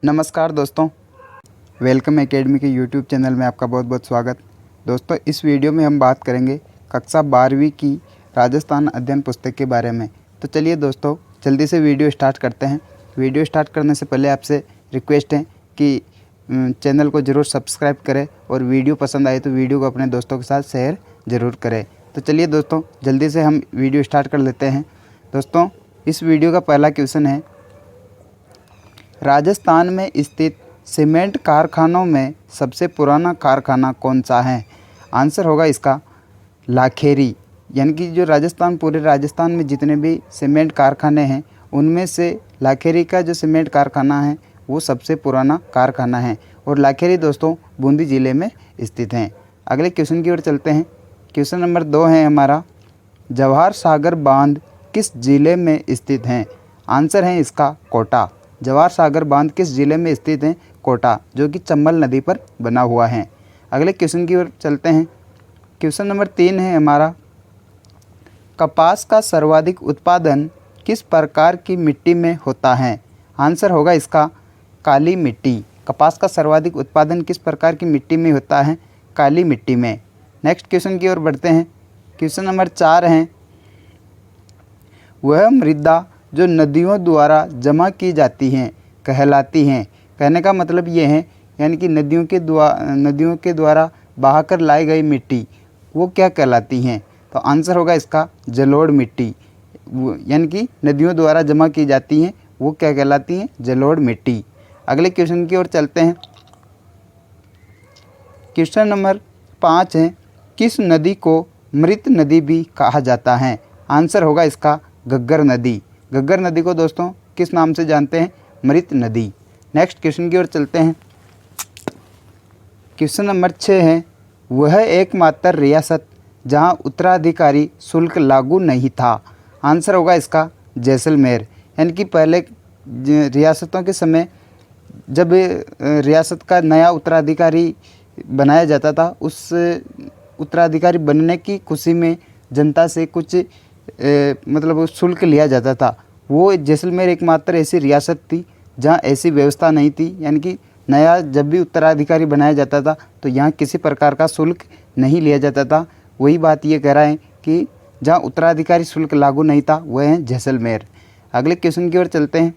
नमस्कार दोस्तों, welcome academy के यूट्यूब चैनल में आपका बहुत बहुत स्वागत। दोस्तों, इस वीडियो में हम बात करेंगे कक्षा 12वीं की राजस्थान अध्ययन पुस्तक के बारे में। तो चलिए दोस्तों, जल्दी से वीडियो स्टार्ट करते हैं। वीडियो स्टार्ट करने से पहले आपसे रिक्वेस्ट है कि चैनल को ज़रूर सब्सक्राइब करें और वीडियो पसंद आए तो वीडियो को अपने दोस्तों के साथ शेयर ज़रूर करें। तो चलिए दोस्तों, जल्दी से हम वीडियो स्टार्ट कर लेते हैं। दोस्तों, इस वीडियो का पहला क्वेश्चन है, राजस्थान में स्थित सीमेंट कारखानों में सबसे पुराना कारखाना कौन सा है? आंसर होगा इसका लाखेरी। यानी कि जो पूरे राजस्थान में जितने भी सीमेंट कारखाने हैं उनमें से लाखेरी का जो सीमेंट कारखाना है वो सबसे पुराना कारखाना है और लाखेरी दोस्तों बूंदी ज़िले में स्थित हैं। अगले क्वेश्चन की ओर चलते हैं। क्वेश्चन नंबर 2 है हमारा, जवाहर सागर बांध किस ज़िले में स्थित हैं? आंसर है इसका कोटा। जवाहर सागर बांध किस ज़िले में स्थित है? कोटा, जो कि चंबल नदी पर बना हुआ है। अगले क्वेश्चन की ओर चलते हैं। क्वेश्चन नंबर 3 है हमारा, कपास का सर्वाधिक उत्पादन किस प्रकार की मिट्टी में होता है? आंसर होगा इसका काली मिट्टी। कपास का सर्वाधिक उत्पादन किस प्रकार की मिट्टी में होता है? काली मिट्टी में। नेक्स्ट क्वेश्चन की ओर बढ़ते हैं। क्वेश्चन नंबर 4 है, वह मृदा जो नदियों द्वारा जमा की जाती हैं कहलाती हैं। कहने का मतलब ये है, यानी कि नदियों के द्वारा बहाकर लाई गई मिट्टी वो क्या कहलाती हैं? तो आंसर होगा इसका जलोढ़ मिट्टी। यानी कि नदियों द्वारा जमा की जाती हैं वो क्या कहलाती हैं? जलोढ़ मिट्टी। अगले क्वेश्चन की ओर चलते हैं। क्वेश्चन नंबर 5 है, किस नदी को मृत नदी भी कहा जाता है? आंसर होगा इसका घग्गर नदी। घग्गर नदी को दोस्तों किस नाम से जानते हैं? मृत नदी। नेक्स्ट क्वेश्चन की ओर चलते हैं। क्वेश्चन नंबर 6 है, वह एकमात्र रियासत जहां उत्तराधिकारी शुल्क लागू नहीं था। आंसर होगा इसका जैसलमेर। यानी कि पहले रियासतों के समय जब रियासत का नया उत्तराधिकारी बनाया जाता था, उस उत्तराधिकारी बनने की खुशी में जनता से कुछ मतलब शुल्क लिया जाता था। वो जैसलमेर एकमात्र ऐसी रियासत थी जहाँ ऐसी व्यवस्था नहीं थी। यानी कि नया जब भी उत्तराधिकारी बनाया जाता था तो यहाँ किसी प्रकार का शुल्क नहीं लिया जाता था। वही बात ये कह रहा है कि जहाँ उत्तराधिकारी शुल्क लागू नहीं था वह है जैसलमेर। अगले क्वेश्चन की ओर चलते हैं।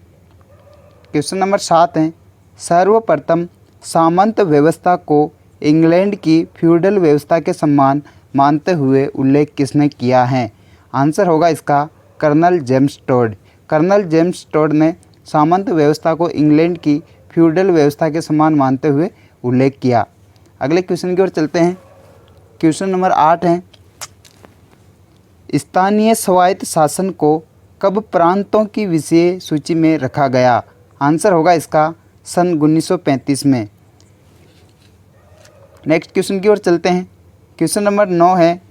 क्वेश्चन नंबर 7 है, सर्वप्रथम सामंत व्यवस्था को इंग्लैंड की फ्यूडल व्यवस्था के समान मानते हुए उल्लेख किसने किया है? आंसर होगा इसका colonel James Tod. Colonel James Tod ने सामंत व्यवस्था को इंग्लैंड की फ्यूडल व्यवस्था के समान मानते हुए उल्लेख किया। अगले क्वेश्चन की ओर चलते हैं। क्वेश्चन नंबर 8 है, स्थानीय स्वायत्त शासन को कब प्रांतों की विषय सूची में रखा गया? आंसर होगा इसका सन 1935 में। नेक्स्ट क्वेश्चन की ओर चलते हैं। क्वेश्चन नंबर 9 है,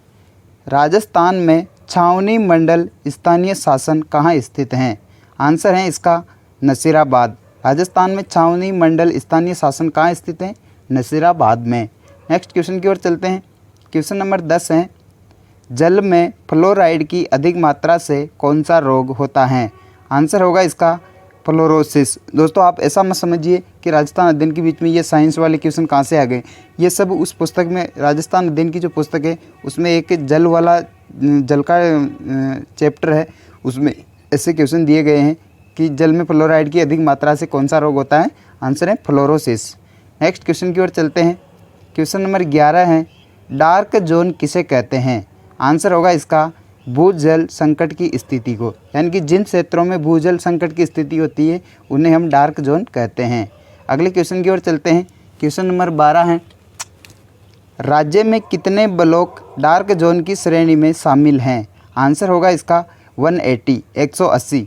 राजस्थान में छावनी मंडल स्थानीय शासन कहाँ स्थित हैं? आंसर है इसका नसीराबाद। राजस्थान में छावनी मंडल स्थानीय शासन कहाँ स्थित हैं? नसीराबाद में। नेक्स्ट क्वेश्चन की ओर चलते हैं। क्वेश्चन नंबर 10 है, जल में फ्लोराइड की अधिक मात्रा से कौन सा रोग होता है? आंसर होगा इसका फ्लोरोसिस। दोस्तों, आप ऐसा मत समझिए कि राजस्थान अध्ययन के बीच में ये साइंस वाले क्वेश्चन कहाँ से आ गए। ये सब उस पुस्तक में, राजस्थान अध्ययन की जो पुस्तक है उसमें एक जल का चैप्टर है, उसमें ऐसे क्वेश्चन दिए गए हैं कि जल में फ्लोराइड की अधिक मात्रा से कौन सा रोग होता है? आंसर है फ्लोरोसिस। नेक्स्ट क्वेश्चन की ओर चलते हैं। क्वेश्चन नंबर 11 है, डार्क जोन किसे कहते हैं? आंसर होगा इसका भूजल संकट की स्थिति को। यानी कि जिन क्षेत्रों में भूजल संकट की स्थिति होती है उन्हें हम डार्क जोन कहते हैं। अगले क्वेश्चन की ओर चलते हैं। क्वेश्चन नंबर 12 है, राज्य में कितने ब्लॉक डार्क जोन की श्रेणी में शामिल हैं? आंसर होगा इसका 180।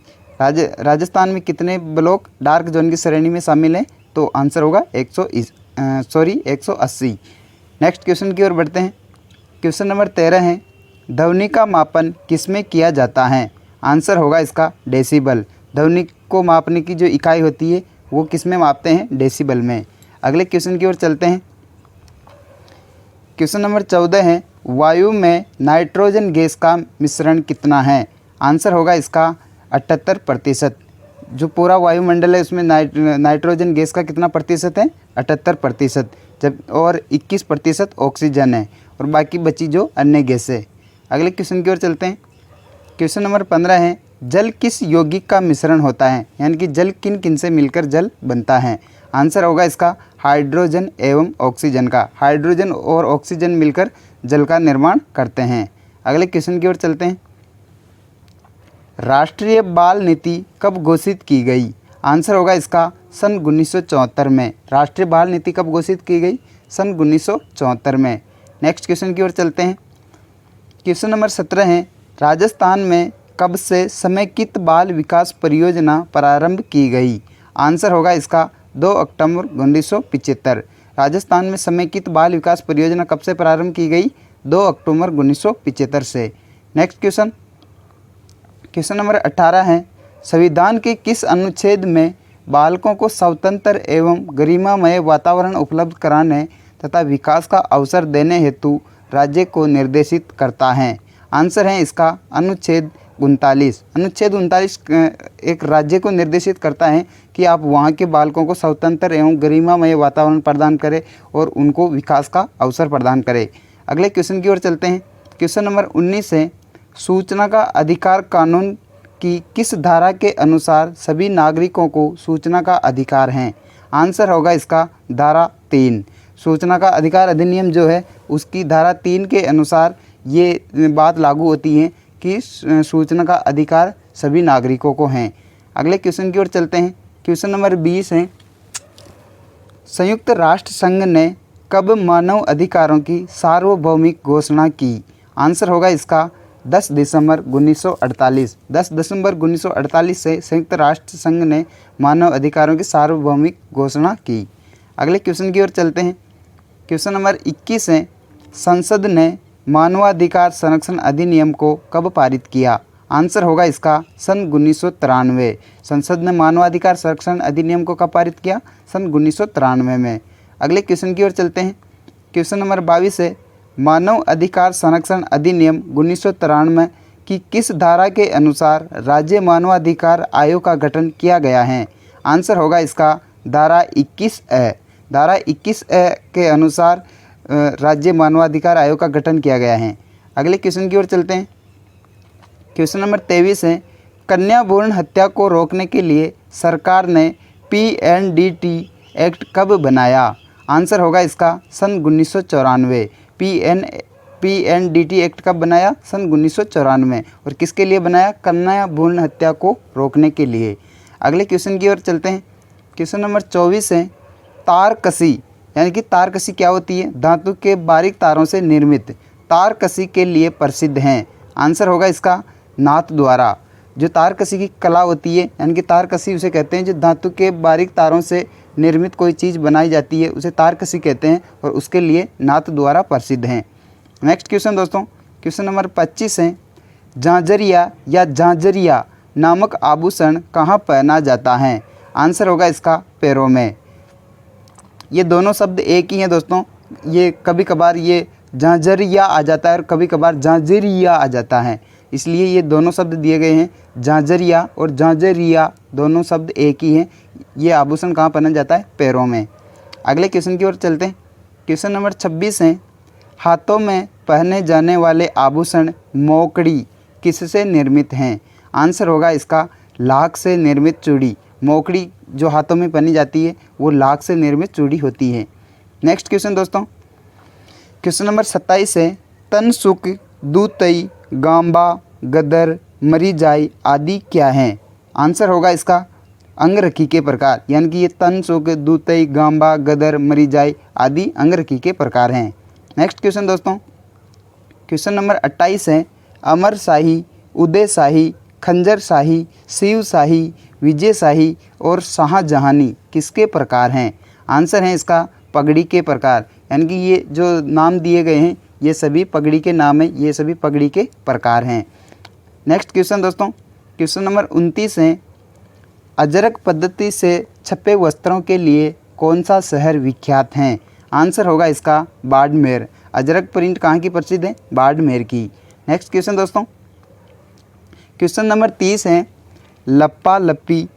राजस्थान में कितने ब्लॉक डार्क जोन की श्रेणी में शामिल हैं? तो आंसर होगा 180। नेक्स्ट क्वेश्चन की ओर बढ़ते हैं। क्वेश्चन नंबर 13 है, ध्वनि का मापन किसमें किया जाता है? आंसर होगा इसका डेसिबल। ध्वनि को मापने की जो इकाई होती है वो किस में मापते हैं? डेसिबल में। अगले क्वेश्चन की ओर चलते हैं। क्वेश्चन नंबर 14 है, वायु में नाइट्रोजन गैस का मिश्रण कितना है? आंसर होगा इसका 78%। जो पूरा वायुमंडल है उसमें नाइट्रोजन गैस का कितना प्रतिशत है, 78%, जब और 21% ऑक्सीजन है और बाकी बची जो अन्य गैस है। अगले क्वेश्चन की ओर चलते हैं। क्वेश्चन नंबर 15 है, जल किस यौगिक का मिश्रण होता है, यानी कि जल किन किन से मिलकर जल बनता है। आंसर होगा इसका हाइड्रोजन एवं ऑक्सीजन का। हाइड्रोजन और ऑक्सीजन मिलकर जल का निर्माण करते हैं। अगले क्वेश्चन की ओर चलते हैं। राष्ट्रीय बाल नीति कब घोषित की गई। आंसर होगा इसका सन 1974 में। राष्ट्रीय बाल नीति कब घोषित की गई, सन 1974 में। नेक्स्ट क्वेश्चन की ओर चलते हैं। क्वेश्चन नंबर 17 है, राजस्थान में कब से समेकित बाल विकास परियोजना प्रारंभ की गई। आंसर होगा इसका 2 अक्टूबर 1975। राजस्थान में समेकित बाल विकास परियोजना कब से प्रारंभ की गई, 2 अक्टूबर 1975 से। नेक्स्ट क्वेश्चन, क्वेश्चन नंबर 18 है, संविधान के किस अनुच्छेद में बालकों को स्वतंत्र एवं गरिमामय वातावरण उपलब्ध कराने तथा विकास का अवसर देने हेतु राज्य को निर्देशित करता है। आंसर है इसका अनुच्छेद 39। अनुच्छेद 39 एक राज्य को निर्देशित करता है कि आप वहाँ के बालकों को स्वतंत्र एवं गरिमामय वातावरण प्रदान करें और उनको विकास का अवसर प्रदान करें। अगले क्वेश्चन की ओर चलते हैं। क्वेश्चन नंबर 19 है, सूचना का अधिकार कानून की किस धारा के अनुसार सभी नागरिकों को सूचना का अधिकार है। आंसर होगा इसका धारा 3। सूचना का अधिकार अधिनियम जो है उसकी धारा 3 के अनुसार ये बात लागू होती है कि सूचना का अधिकार सभी नागरिकों को हैं। अगले क्वेश्चन की ओर चलते हैं। क्वेश्चन नंबर 20 है, संयुक्त राष्ट्र संघ ने कब मानव अधिकारों की सार्वभौमिक घोषणा की। आंसर होगा इसका 10 दिसंबर 1948। 10 दिसंबर 1948 से संयुक्त राष्ट्र संघ ने मानव अधिकारों की सार्वभौमिक घोषणा की। अगले क्वेश्चन की ओर चलते हैं। क्वेश्चन नंबर 21 है, संसद ने मानवाधिकार संरक्षण अधिनियम को कब पारित किया। आंसर होगा इसका सन 1993। संसद ने मानवाधिकार संरक्षण अधिनियम को कब पारित किया, सन 1993 में। अगले क्वेश्चन की ओर चलते हैं। क्वेश्चन नंबर 22 है, मानव अधिकार संरक्षण अधिनियम 1993 की किस धारा के अनुसार राज्य मानवाधिकार आयोग का गठन किया गया है। आंसर होगा इसका धारा 21A। धारा 21A के अनुसार राज्य मानवाधिकार आयोग का गठन किया गया है। अगले क्वेश्चन की ओर चलते हैं। क्वेश्चन नंबर 23 है, कन्या भ्रूण हत्या को रोकने के लिए सरकार ने PNDT एक्ट कब बनाया। आंसर होगा इसका सन 1994। PNDT एक्ट कब बनाया, सन 1994। और किसके लिए बनाया, कन्या भ्रूण हत्या को रोकने के लिए। अगले क्वेश्चन की ओर चलते हैं। क्वेश्चन नंबर 24 है, तारकसी, यानी कि तारकसी क्या होती है, धातु के बारीक तारों से निर्मित तारकसी के लिए प्रसिद्ध हैं। आंसर होगा इसका नाथ द्वारा। जो तारकसी की कला होती है, यानी कि तारकसी उसे कहते हैं जो धातु के बारीक तारों से निर्मित कोई चीज़ बनाई जाती है, उसे तारकसी कहते हैं और उसके लिए नाथ द्वारा प्रसिद्ध हैं। नेक्स्ट क्वेश्चन दोस्तों, क्वेश्चन नंबर 25 है, झांझरिया या झांझरिया नामक आभूषण कहाँ पहना जाता है। आंसर होगा इसका पैरों में। ये दोनों शब्द एक ही हैं दोस्तों, ये कभी कभार ये झांझरिया आ जाता है और कभी कभार झांझरिया आ जाता है, इसलिए ये दोनों शब्द दिए गए हैं। झांझरिया और झांझरिया दोनों शब्द एक ही हैं। ये आभूषण कहाँ पहना जाता है, पैरों में। अगले क्वेश्चन की ओर चलते हैं। क्वेश्चन नंबर 26 है, हाथों में पहने जाने वाले आभूषण मोकड़ी किससे निर्मित हैं। आंसर होगा इसका लाख से निर्मित चूड़ी। मोकड़ी जो हाथों में पहनी जाती है वो लाख से निर्मित चूड़ी होती है। नेक्स्ट क्वेश्चन दोस्तों, क्वेश्चन नंबर 27 है, तनसुक, दूतई, गांबा, गदर, मरीजाई आदि क्या हैं। आंसर होगा इसका अंगरखी के प्रकार, यानी कि ये तनसुक, दूतई, गांबा, गदर, मरीजाई आदि अंगरखी के प्रकार हैं। नेक्स्ट क्वेश्चन दोस्तों, क्वेश्चन नंबर 28 है, अमर शाही, उदय शाही, खंजर शाही, शिव शाही, विजय शाही और शाहजहानी किसके प्रकार हैं। आंसर है इसका पगड़ी के प्रकार, यानी कि ये जो नाम दिए गए हैं ये सभी पगड़ी के नाम हैं, ये सभी पगड़ी के प्रकार हैं। नेक्स्ट क्वेश्चन दोस्तों, क्वेश्चन नंबर 29 है, अजरक पद्धति से छपे वस्त्रों के लिए कौन सा शहर विख्यात है। आंसर होगा इसका बाड़मेर। अजरक प्रिंट कहाँ की प्रसिद्ध है, बाड़मेर की। नेक्स्ट क्वेश्चन दोस्तों, क्वेश्चन नंबर 30 है, लप्पा लप्पी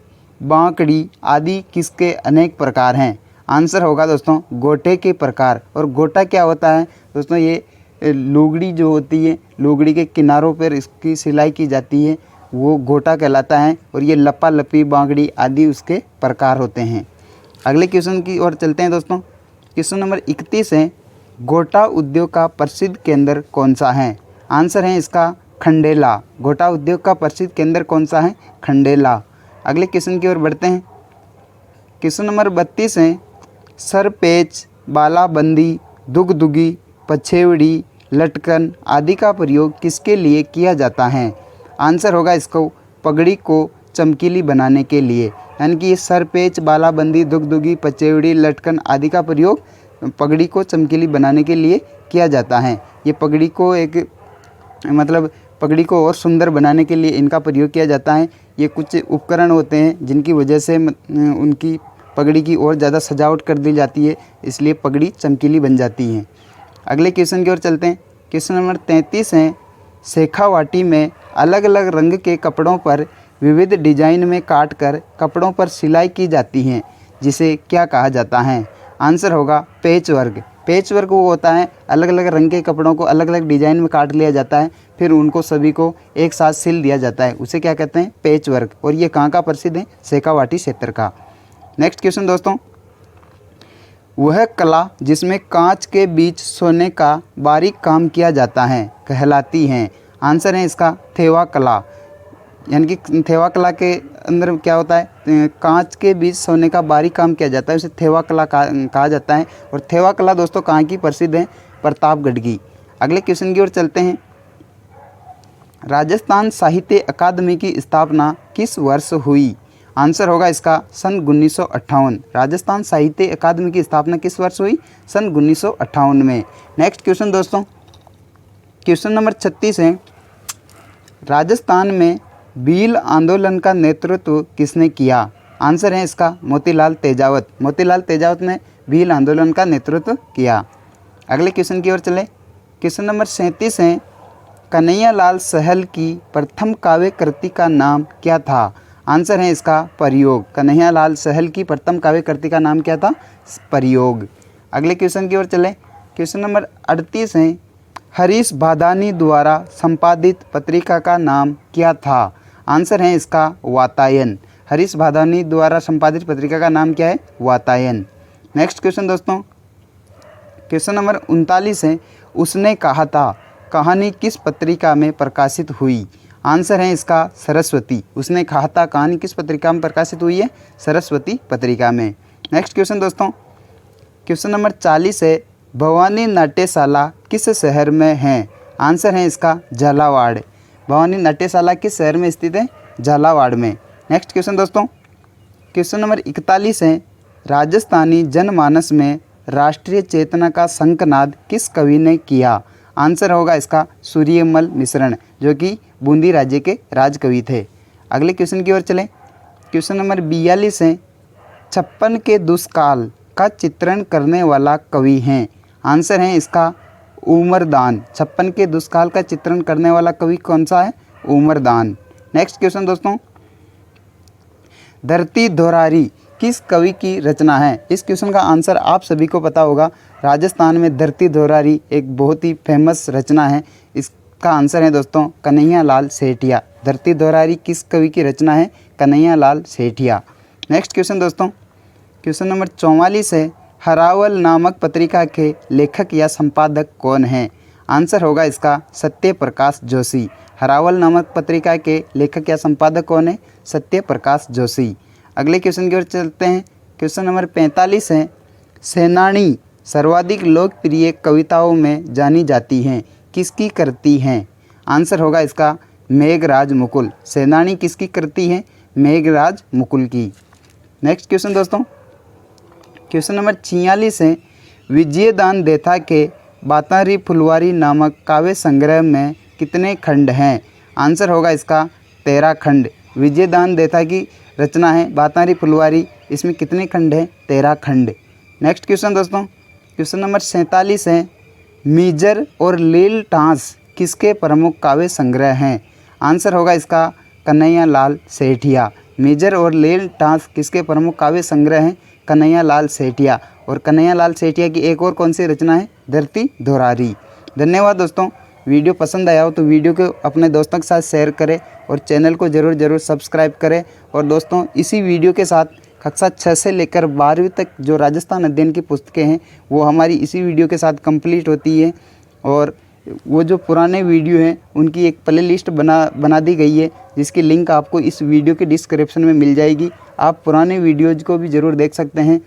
बांकड़ी आदि किसके अनेक प्रकार हैं? आंसर होगा दोस्तों गोटे के प्रकार। और गोटा क्या होता है दोस्तों? ये लुगड़ी जो होती है, लुगड़ी के किनारों पर इसकी सिलाई की जाती है, वो गोटा कहलाता है। और ये लपा लपी बांगड़ी आदि उसके प्रकार होते हैं। अगले क्वेश्चन की ओर चलते हैं दोस्तों। क्वेश्चन नंबर 31 है, गोटा उद्योग का प्रसिद्ध केंद्र कौन सा है? आंसर है इसका खंडेला। गोटा उद्योग का प्रसिद्ध केंद्र कौन सा है? खंडेला। अगले क्वेश्चन की ओर बढ़ते हैं। क्वेश्चन नंबर 32 है, सरपेच, बालाबंदी, दुगदुगी, पछेवड़ी, लटकन आदि का प्रयोग किसके लिए किया जाता है? आंसर होगा इसको पगड़ी को चमकीली बनाने के लिए। यानी कि ये सरपेच, बालाबंदी, दुगदुगी, पचेवड़ी, लटकन आदि का प्रयोग पगड़ी को चमकीली बनाने के लिए किया जाता है। ये पगड़ी को पगड़ी को और सुंदर बनाने के लिए इनका प्रयोग किया जाता है। ये कुछ उपकरण होते हैं जिनकी वजह से उनकी पगड़ी की और ज़्यादा सजावट कर दी जाती है, इसलिए पगड़ी चमकीली बन जाती है। अगले क्वेश्चन की ओर चलते हैं। क्वेश्चन नंबर 33 है, शेखावाटी में अलग अलग रंग के कपड़ों पर विविध डिजाइन में काट कर कपड़ों पर सिलाई की जाती हैं, जिसे क्या कहा जाता है? आंसर होगा पैच वर्क। पैच वर्क वो होता है अलग अलग रंग के कपड़ों को अलग अलग डिजाइन में काट लिया जाता है, फिर उनको सभी को एक साथ सिल दिया जाता है, उसे क्या कहते हैं? Patch work. और ये कहाँ का प्रसिद्ध है? शेखावाटी क्षेत्र का। नेक्स्ट क्वेश्चन दोस्तों, वह कला जिसमें कांच के बीच सोने का बारीक काम किया जाता है कहलाती है? आंसर है इसका थेवा कला। यानी कि थेवा कला के अंदर क्या होता है? कांच के बीच सोने का बारीक काम किया जाता है, उसे थेवा कला कहा जाता है। और थेवा कला दोस्तों कहाँ की प्रसिद्ध है? प्रतापगढ़ की। अगले क्वेश्चन की ओर चलते हैं। राजस्थान साहित्य अकादमी की स्थापना किस वर्ष हुई? आंसर होगा इसका सन 1958। राजस्थान साहित्य अकादमी की स्थापना किस वर्ष हुई? सन 1958 में। नेक्स्ट क्वेश्चन दोस्तों, क्वेश्चन नंबर 36 है, राजस्थान में भील आंदोलन का नेतृत्व किसने किया? आंसर है इसका मोतीलाल तेजावत। मोतीलाल तेजावत ने भील आंदोलन का नेतृत्व किया। अगले क्वेश्चन की ओर चले। क्वेश्चन नंबर 37 है, कन्हैयालाल सहल की प्रथम काव्य कृति का नाम क्या था? आंसर है इसका प्रयोग। कन्हैयालाल सहल की प्रथम काव्य कृति का नाम क्या था? प्रयोग। अगले क्वेश्चन की ओर चले। क्वेश्चन नंबर 38 है, हरीश भादानी द्वारा संपादित पत्रिका का नाम क्या था? आंसर है इसका वातायन। हरीश भादानी द्वारा संपादित पत्रिका का नाम क्या है? वातायन। नेक्स्ट क्वेश्चन दोस्तों, क्वेश्चन नंबर 39 है, उसने कहा था कहानी किस पत्रिका में प्रकाशित हुई? आंसर है इसका सरस्वती। उसने कहा था कहानी किस पत्रिका में प्रकाशित हुई है? सरस्वती पत्रिका में। नेक्स्ट क्वेश्चन दोस्तों, क्वेश्चन नंबर 40 है, भवानी नाट्यशाला किस शहर में है? आंसर है इसका झालावाड़। भवानी नाट्यशाला किस शहर में स्थित है? झालावाड़ में। नेक्स्ट क्वेश्चन दोस्तों, क्वेश्चन नंबर 41 है, राजस्थानी जनमानस में राष्ट्रीय चेतना का शंखनाद किस कवि ने किया? आंसर होगा इसका सूर्यमल मिश्रण, जो कि बूंदी राज्य के राजकवि थे। अगले क्वेश्चन की ओर चलें। क्वेश्चन नंबर 42 है, 56 के दुष्काल का चित्रण करने वाला कवि हैं? आंसर है इसका उमरदान। 56 के दुष्काल का चित्रण करने वाला कवि कौन सा है? उमरदान। नेक्स्ट क्वेश्चन दोस्तों, धरती धोरारी किस कवि की रचना है? इस क्वेश्चन का आंसर आप सभी को पता होगा। राजस्थान में धरती धोरारी एक बहुत ही फेमस रचना है। इसका आंसर है दोस्तों कन्हैयालाल सेठिया। धरती धोरारी किस कवि की रचना है? कन्हैयालाल सेठिया। नेक्स्ट क्वेश्चन दोस्तों, क्वेश्चन नंबर 44 है, हरावल नामक पत्रिका के लेखक या संपादक कौन हैं? आंसर होगा इसका सत्य प्रकाश जोशी। हरावल नामक पत्रिका के लेखक या संपादक कौन है? सत्य प्रकाश जोशी। अगले क्वेश्चन की ओर चलते हैं। क्वेश्चन नंबर 45 है, सेनानी सर्वाधिक लोकप्रिय कविताओं में जानी जाती हैं, किसकी करती हैं? आंसर होगा इसका मेघराज मुकुल। सेनानी किसकी करती है? मेघराज मुकुल की। नेक्स्ट क्वेश्चन दोस्तों, क्वेश्चन नंबर 46 है, विजयदान देथा के बातारी फुलवारी नामक काव्य संग्रह में कितने खंड हैं? आंसर होगा इसका 13 खंड। विजयदान देथा की रचना है बातारी फुलवारी, इसमें कितने खंड हैं? 13 खंड। नेक्स्ट क्वेश्चन दोस्तों, क्वेश्चन नंबर 47 है, मीजर और लील टांस किसके प्रमुख काव्य संग्रह हैं? आंसर होगा इसका कन्हैयालाल सेठिया। मेजर और लेल टाँस किसके प्रमुख काव्य संग्रह हैं? कन्हैयालाल सेठिया। और कन्हैयालाल सेठिया की एक और कौन सी रचना है? धरती धोरारी। धन्यवाद दोस्तों। वीडियो पसंद आया हो तो वीडियो को अपने दोस्तों के साथ शेयर करें और चैनल को ज़रूर सब्सक्राइब करें। और दोस्तों इसी वीडियो के साथ कक्षा 6 से लेकर 12वीं तक जो राजस्थान अध्ययन की पुस्तकें हैं वो हमारी इसी वीडियो के साथ कंप्लीट होती है। और वो जो पुराने वीडियो हैं उनकी एक प्ले लिस्ट बना दी गई है, जिसकी लिंक आपको इस वीडियो के डिस्क्रिप्शन में मिल जाएगी। आप पुराने वीडियोज़ को भी ज़रूर देख सकते हैं।